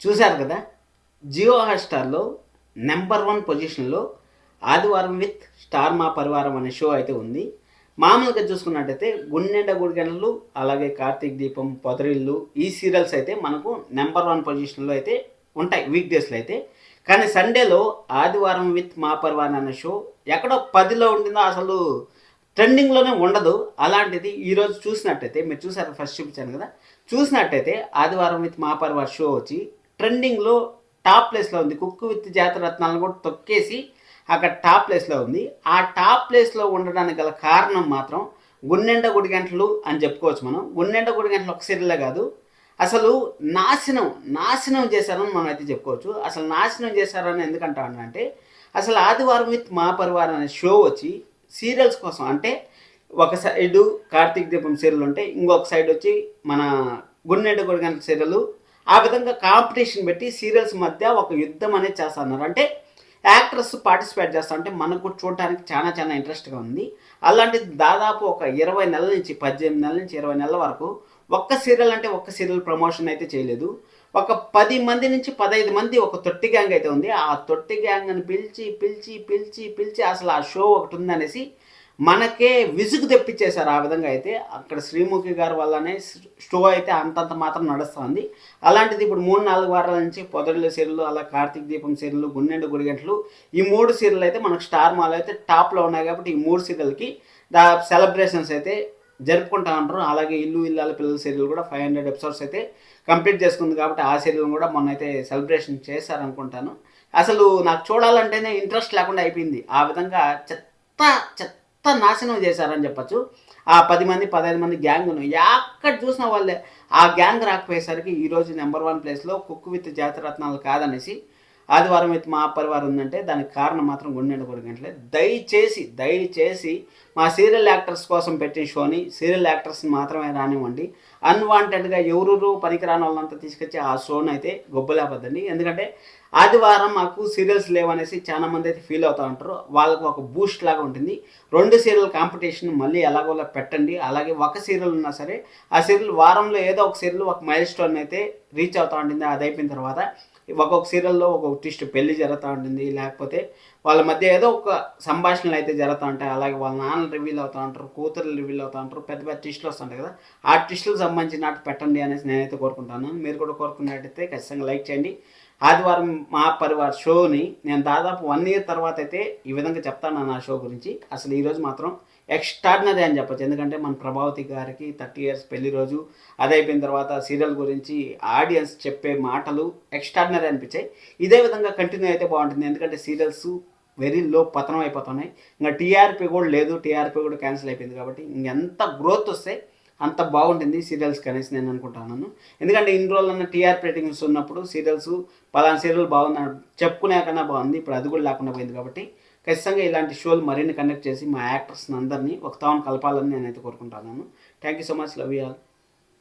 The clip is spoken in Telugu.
చూశారు కదా, జియో హాట్‌స్టార్‌లో నంబర్ 1 పొజిషన్‌లో 'ఆదివారం విత్ స్టార్ మా పరివారం' అనే షో అయితే ఉంది. మామూలుగా చూసుకున్నట్టయితే 'గుండెనిండా గుడిగంటలు' అలాగే 'కార్తీక దీపం', 'పొదరిల్లు' ఈ సీరియల్స్ అయితే మనకు నంబర్ 1 పొజిషన్‌లో అయితే ఉంటాయి వీక్ డేస్‌లో అయితే. కానీ సండేలో 'ఆదివారం విత్ మా పరివారం' అనే షో ఎక్కడో 10లో ఉండిందో అసలు ట్రెండింగ్‌లోనే ఉండదు. అలాంటిది ఈరోజు చూసినట్టయితే మీరు చూసారు, ఫస్ట్ చూపించాను కదా! చూసినట్టయితే 'ఆదివారం విత్ మా పరివార్' షో వచ్చి ట్రెండింగ్‌లో టాప్ ప్లేస్‌లో ఉంది. 'కుక్కు విత్ జాతిరత్నాలను' కూడా తొక్కేసి అక్కడ టాప్ ప్లేస్‌లో ఉంది. ఆ టాప్ ప్లేస్‌లో ఉండడానికి గల కారణం మాత్రం 'గుండెనిండా గుడిగంటలు' అని చెప్పుకోవచ్చు మనం. 'గుండెనిండా గుడిగంటలు' ఒక సీరియలే కాదు, అసలు నాశనం చేశారని మనం అయితే చెప్పుకోవచ్చు. అసలు నాశనం చేశారని ఎందుకంటానంటే, అసలు 'ఆదివారం విత్ మా పరివార్' అనే షో వచ్చి సీరియల్స్ కోసం అంటే ఒక సైడు 'కార్తీక దీపం' సీరియల్ ఉంటే ఇంకొక సైడ్ వచ్చి మన 'గుండెనిండా గుడిగంటలు' సీరియల్. ఆ విధంగా కాంపిటీషన్ పెట్టి సీరియల్స్ మధ్య ఒక యుద్ధం అనేది చేస్తున్నారు. అంటే యాక్టర్స్ పార్టిసిపేట్ చేస్తా అంటే మనకు కూడా చూడటానికి చాలా ఇంట్రెస్ట్గా ఉంది. అలాంటిది దాదాపు ఒక 20 నెలల నుంచి 18 నెలల నుంచి 20 నెలల వరకు ఒక్క సీరియల్ అంటే ఒక్క సీరియల్ ప్రమోషన్ అయితే చేయలేదు. ఒక 10 మంది నుంచి 15 మంది ఒక తొట్టి గ్యాంగ్ అయితే ఉంది. ఆ తొట్టి గ్యాంగ్ అని పిలిచి అసలు ఆ షో ఒకటి ఉందనేసి మనకే విసుగు తెప్పించేశారు. ఆ విధంగా అయితే అక్కడ శ్రీముఖి గారి వల్లనే షో అయితే అంతంత మాత్రం నడుస్తుంది. అలాంటిది ఇప్పుడు 3-4 వారాల నుంచి 'పొదరిల్లు' సీరియల్, అలా 'కార్తీక దీపం' సీరియల్, 'గుండెనిండా గుడిగంటలు' ఈ 3 సీరియల్ అయితే మనకు స్టార్ మాలో అయితే టాప్లో ఉన్నాయి. కాబట్టి ఈ 3 సీరియల్కి సెలబ్రేషన్స్ అయితే జరుపుకుంటా ఉంటారు. అలాగే 'ఇల్లు ఇల్లాలు పిల్లల' సీరియల్ కూడా 500 ఎపిసోడ్స్ అయితే కంప్లీట్ చేసుకుంది. కాబట్టి ఆ సీరియల్ కూడా మొన్న అయితే సెలబ్రేషన్ చేశారనుకుంటాను. అసలు నాకు చూడాలంటేనే ఇంట్రెస్ట్ లేకుండా అయిపోయింది. ఆ విధంగా చెత్త నాశనం చేశారని చెప్పచ్చు. ఆ 10 మంది 15 మంది గ్యాంగ్ను ఎక్కడ చూసిన వాళ్ళే. ఆ గ్యాంగ్ రాకపోయేసరికి ఈరోజు నెంబర్ 1 ప్లేస్లో 'కుక్కు విత్ జాతిరత్నాలు' కాదనేసి 'ఆదివారం విత్ మా పరివార్' ఉందంటే దానికి కారణం మాత్రం 'గుండెనిండా గుడిగంటలే'. దయచేసి మా సీరియల్ యాక్టర్స్ కోసం పెట్టిన షోని సీరియల్ యాక్టర్స్ని మాత్రమే రానివ్వండి. అన్వాంటెడ్గా ఎవరు పనికిరాని వాళ్ళంతా తీసుకొచ్చి ఆ షోని అయితే గొప్పలేపద్దండి. ఎందుకంటే ఆదివారం మాకు సీరియల్స్ లేవనేసి చాలా మంది అయితే ఫీల్ అవుతూ ఉంటారు. వాళ్ళకు ఒక బూస్ట్ లాగా ఉంటుంది. 2 సీరియల్ కాంపిటీషన్ మళ్ళీ ఎలాగోలా పెట్టండి. అలాగే ఒక సీరియల్ ఉన్నా సరే ఆ సీరియల్ వారంలో ఏదో ఒక సీరియల్ ఒక మైల్ స్టోన్ అయితే రీచ్ అవుతూ ఉంటుంది. అది అయిపోయిన తర్వాత ఒక్కొక్క సీరియల్లో ఒక్కొక్క ట్విస్ట్, పెళ్లి జరుగుతూ ఉంటుంది, లేకపోతే వాళ్ళ మధ్య ఏదో ఒక సంభాషణలు అయితే జరుగుతూ ఉంటాయి. అలాగే వాళ్ళ నాన్నలు రివీల్ అవుతూ ఉంటారు, కూతుర్లు రివీల్ అవుతూ ఉంటారు, పెద్ద ట్విస్టులు వస్తుంటాయి కదా. ఆ ట్విస్టులకు సంబంధించిన నాటి పెట్టండి అనేసి నేనైతే కోరుకుంటాను. మీరు కూడా కోరుకున్నట్టయితే ఖచ్చితంగా లైక్ చేయండి. 'ఆదివారం మా పరివార్' షోని నేను దాదాపు 1 ఇయర్ తర్వాత అయితే ఈ విధంగా చెప్తాను నా షో గురించి. అసలు ఈరోజు మాత్రం ఎక్స్ట్రాడినరీ అని చెప్పొచ్చు. ఎందుకంటే మన ప్రభావతి గారికి 30 ఇయర్స్ పెళ్లి రోజు, అది అయిపోయిన తర్వాత సీరియల్ గురించి ఆడియన్స్ చెప్పే మాటలు ఎక్స్ట్రాడినరీ అనిపించాయి. ఇదే విధంగా కంటిన్యూ అయితే బాగుంటుంది. ఎందుకంటే సీరియల్స్ వెరీ లో పతనం అయిపోతున్నాయి. ఇంకా టీఆర్పీ కూడా లేదు, టీఆర్పీ కూడా క్యాన్సిల్ అయిపోయింది. కాబట్టి ఇంకెంత గ్రోత్ వస్తే అంత బాగుంటుంది సీరియల్స్కి అనేసి నేను అనుకుంటున్నాను. ఎందుకంటే ఇన్ని రోజులన్న టీఆర్పీ రేటింగ్స్ ఉన్నప్పుడు సీరియల్స్ పలానా సీరియల్ బాగుందని చెప్పుకునే కన్నా బాగుంది. ఇప్పుడు అది కూడా లేకుండా పోయింది. కాబట్టి ఖచ్చితంగా ఇలాంటి షోలు మరిన్ని కండక్ట్ చేసి మా యాక్టర్స్ని అందరినీ ఒక తాను కలపాలని నేనైతే కోరుకుంటున్నాను. Thank you so much. Love you all.